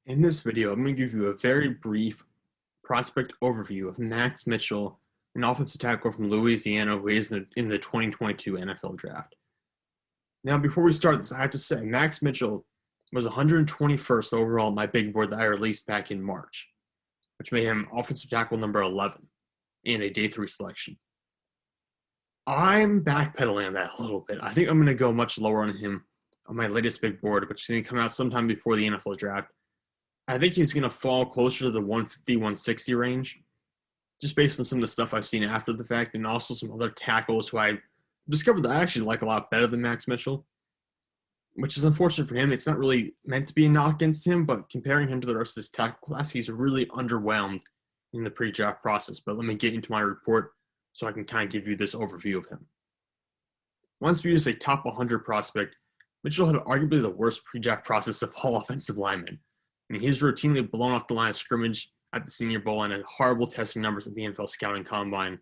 In this video, I'm going to give you a very brief prospect overview of Max Mitchell, an offensive tackle from Louisiana who is in the 2022 NFL Draft. Now, before we start this, I have to say Max Mitchell was 121st overall on my big board that I released back in March, which made him offensive tackle number 11 in a day 3 selection. I'm backpedaling on that a little bit. I think I'm going to go much lower on him on my latest big board, which is going to come out sometime before the NFL Draft. I think he's going to fall closer to the 150, 160 range, just based on some of the stuff I've seen after the fact, and also some other tackles who I discovered that I actually like a lot better than Max Mitchell, which is unfortunate for him. It's not really meant to be a knock against him, but comparing him to the rest of this tackle class, he's really underwhelmed in the pre-draft process. But let me get into my report so I can kind of give you this overview of him. Once viewed as a top 100 prospect, Mitchell had arguably the worst pre-draft process of all offensive linemen. I mean, he's routinely blown off the line of scrimmage at the Senior Bowl and had horrible testing numbers at the NFL Scouting Combine.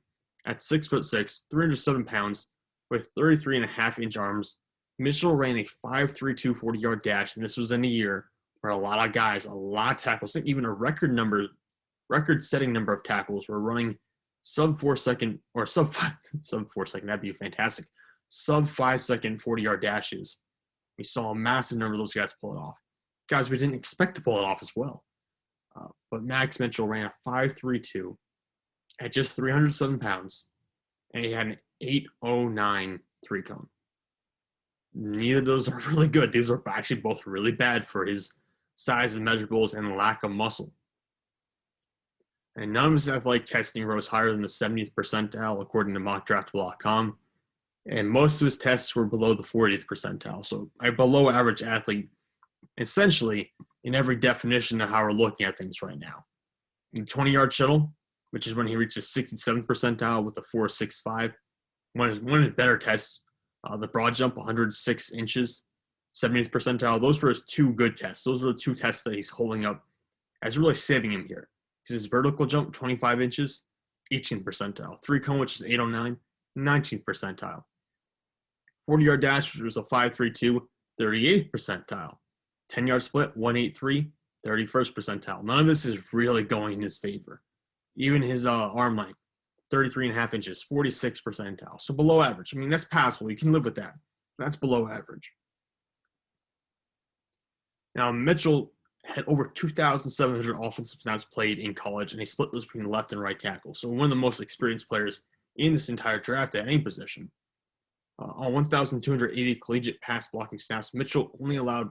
At 6'6", 307 pounds, with 33.5-inch arms, Mitchell ran a 5.32 40-yard dash, and this was in a year where a lot of guys, a lot of tackles, even a record-setting number of tackles were running sub 4 second or sub 4 second. That'd be fantastic. Sub 5 second 40-yard dashes. We saw a massive number of those guys pull it off. Guys we didn't expect to pull it off as well. But Max Mitchell ran a 5.32 at just 307 pounds, and he had an 8.09 3-cone. Neither of those are really good. These are actually both really bad for his size and measurables and lack of muscle. And none of his athletic testing rose higher than the 70th percentile, according to MockDraftable.com. And most of his tests were below the 40th percentile. So a below average athlete, essentially, in every definition of how we're looking at things right now. In 20-yard shuttle, which is when he reached the 67th percentile with a 4.65. One of his better tests, the broad jump, 106 inches, 70th percentile. Those were his two good tests. Those were the two tests that he's holding up as really saving him here. Because his vertical jump, 25 inches, 18th percentile. 3-cone, which is 8.09, 19th percentile. 40-yard dash, which was a 5.32, 38th percentile. 10-yard split, 1.83, 31st percentile. None of this is really going in his favor. Even his arm length, 33.5 inches, 46th percentile. So below average. I mean, that's passable. You can live with that. That's below average. Now, Mitchell had over 2,700 offensive snaps played in college, and he split those between left and right tackle. So one of the most experienced players in this entire draft at any position. On 1,280 collegiate pass blocking snaps, Mitchell only allowed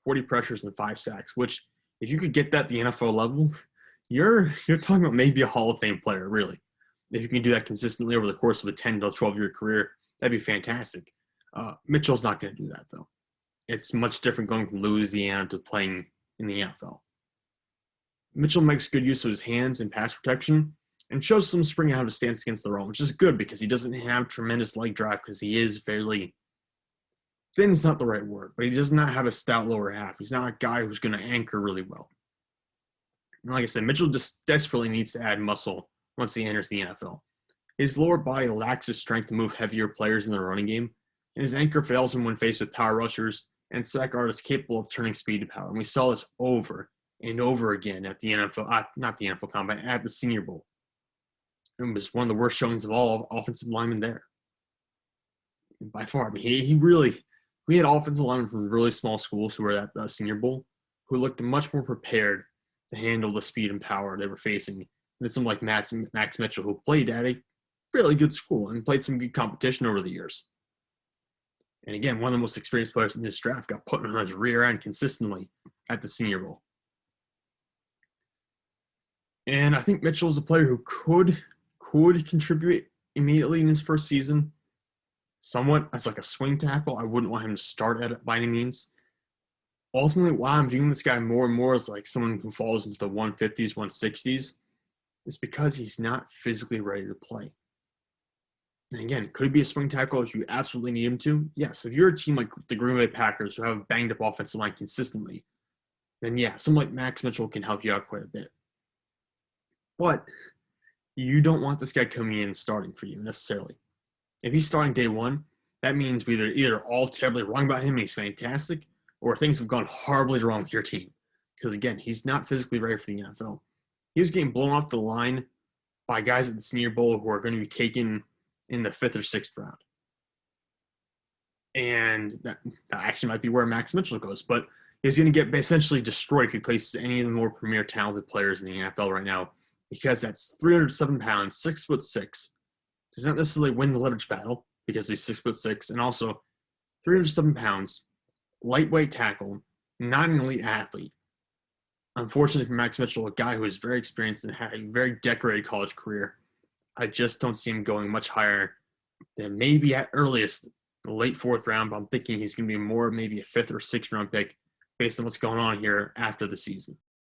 40 pressures and 5 sacks, which if you could get that at the NFL level, you're talking about maybe a Hall of Fame player, really. If you can do that consistently over the course of a 10 to 12-year career, that'd be fantastic. Mitchell's not going to do that, though. It's much different going from Louisiana to playing in the NFL. Mitchell makes good use of his hands and pass protection and shows some spring out of his stance against the run, which is good because he doesn't have tremendous leg drive because he is fairly thin's not the right word, but he does not have a stout lower half. He's not a guy who's going to anchor really well. And like I said, Mitchell just desperately needs to add muscle once he enters the NFL. His lower body lacks the strength to move heavier players in the running game, and his anchor fails him when faced with power rushers and sack artists capable of turning speed to power. And we saw this over and over again at the NFL, not the NFL Combine, at the Senior Bowl. It was one of the worst showings of all offensive linemen there. And by far, I mean, we had offensive linemen from really small schools who were at the Senior Bowl who looked much more prepared to handle the speed and power they were facing than someone like Max Mitchell, who played at a fairly good school and played some good competition over the years. And again, one of the most experienced players in this draft got put on his rear end consistently at the Senior Bowl. And I think Mitchell is a player who could contribute immediately in his first season, somewhat as like a swing tackle. I wouldn't want him to start at it by any means. Ultimately, why I'm viewing this guy more and more as like someone who falls into the 150s, 160s, is because he's not physically ready to play. And again, could he be a swing tackle if you absolutely need him to? Yes. If you're a team like the Green Bay Packers who have a banged up offensive line consistently, then yeah, someone like Max Mitchell can help you out quite a bit. But you don't want this guy coming in and starting for you necessarily. If he's starting day one, that means we either all terribly wrong about him and he's fantastic, or things have gone horribly wrong with your team. because, again, he's not physically ready for the NFL. He was getting blown off the line by guys at the Senior Bowl who are going to be taken in the 5th or 6th round. And that actually might be where Max Mitchell goes, but he's going to get essentially destroyed if he places any of the more premier talented players in the NFL right now, because that's 307 pounds, 6'6". Does not necessarily win the leverage battle because he's 6'6", and also 307 pounds, lightweight tackle, not an elite athlete. Unfortunately for Max Mitchell, a guy who is very experienced and had a very decorated college career, I just don't see him going much higher than maybe at earliest the late 4th round, but I'm thinking he's going to be more maybe a 5th or 6th round pick based on what's going on here after the season.